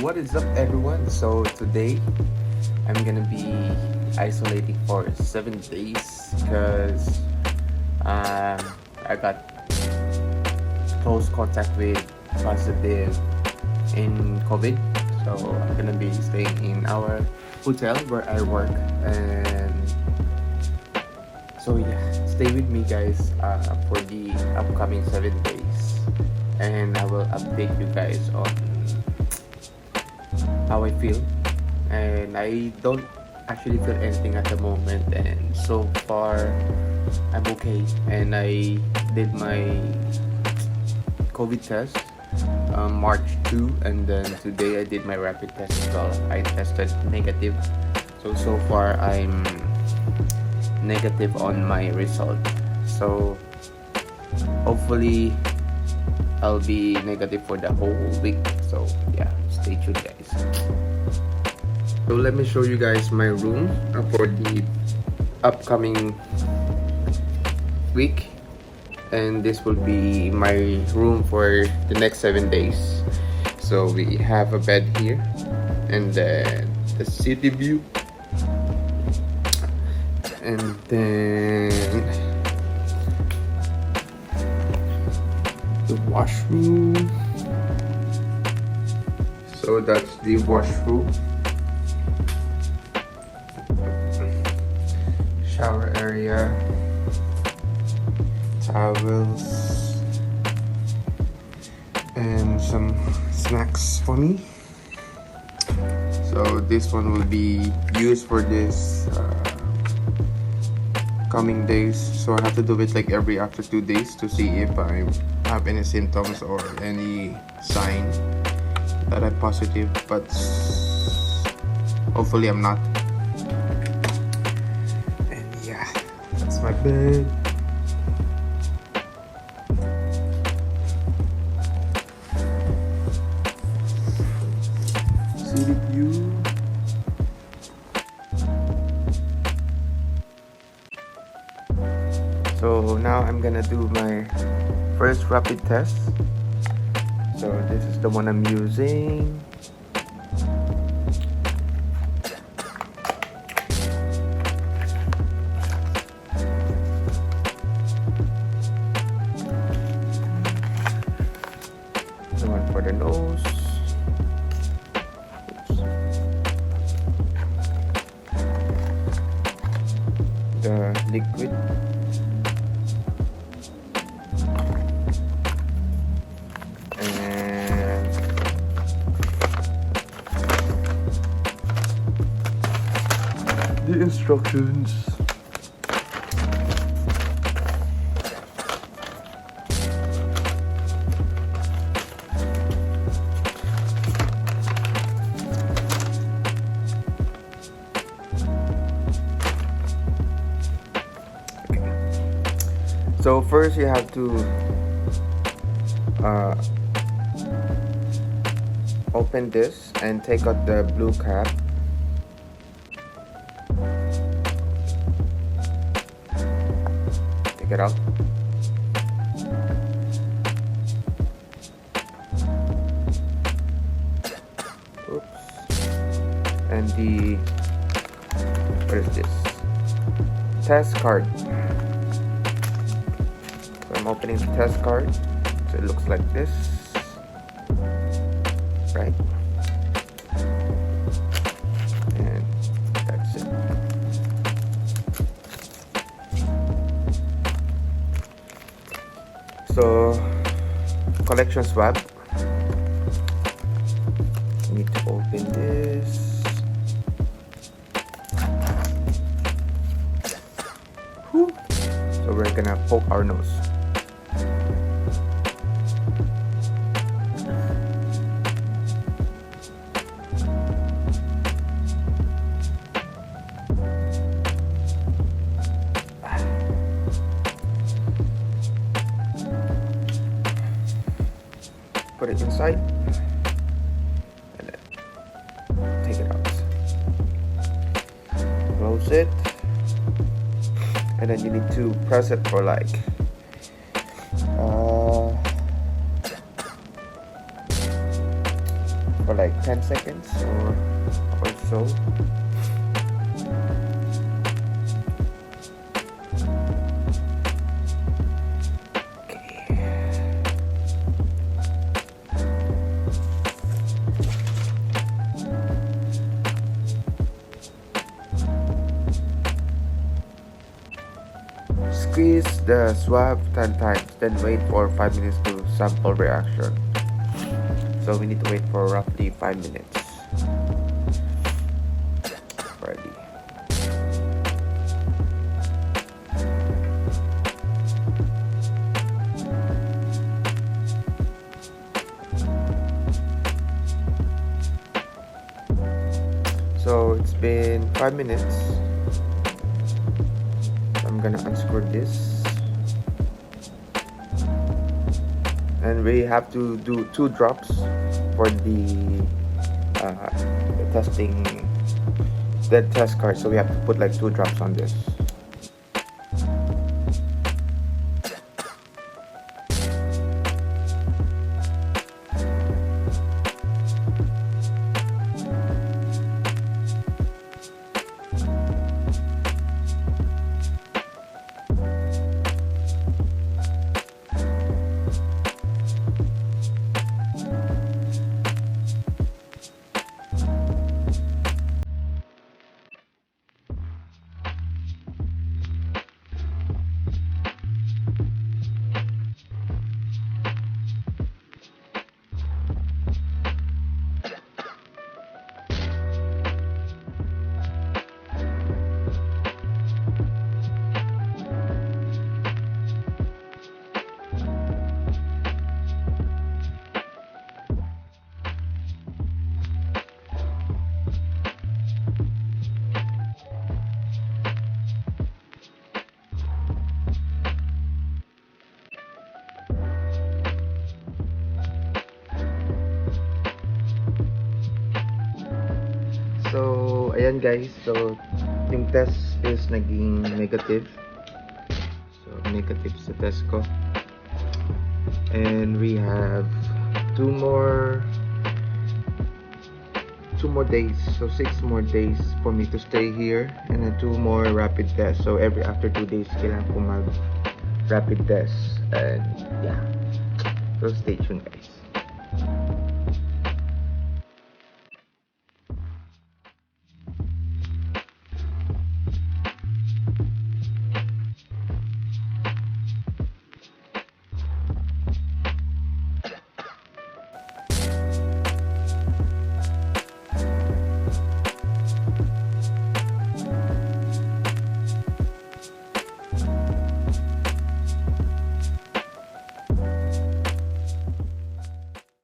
What is up, everyone? So today I'm gonna be isolating for 7 days because I got close contact with positive in COVID. So I'm gonna be staying in our hotel where I work, and so yeah, stay with me, guys, for the upcoming 7 days, and I will update you guys on how I feel. And I don't actually feel anything at the moment, and so far I'm okay. And I did my COVID test March 2, and then today I did my rapid test as well. I tested negative, so far I'm negative on my result. So hopefully I'll be negative for the whole week. So yeah, stay tuned, guys. So let me show you guys my room for the upcoming week, and this will be my room for the next 7 days. So we have a bed here, and then the city view, and then the washroom. So that's the washroom, shower area, towels, and some snacks for me. So this one will be used for this coming days. So I have to do it like every after 2 days to see if I have any symptoms or any sign that I'm positive, but hopefully I'm not. And yeah, that's my bed. City view. So now I'm gonna do my first rapid test. So this is the one I'm using. The one for the nose. The liquid. The instructions. Okay. So first you have to open this and take out the blue cap. Take it out. Oops. And the, what is this? Test card. So I'm opening the test card. So it looks like this, right? And that's it. So, collection swab. Need to open this. Whew. So we're gonna poke our nose. Put it inside and then take it out. Close it, and then you need to press it for like for like 10 seconds or so. Squeeze the swab 10 times, then wait for 5 minutes to sample reaction. So we need to wait for roughly 5 minutes. Ready. So it's been 5 minutes. I'm gonna unscrew this, and we have to do 2 drops for the testing, the test card. So we have to put like 2 drops on this. So, ayan guys. So, yung test is naging negative. So, negative sa test ko. And we have 2 more days. So, 6 more days for me to stay here. And then 2 more rapid tests. So, after 2 days, kailangan ko mag rapid test. And, yeah. So, stay tuned guys.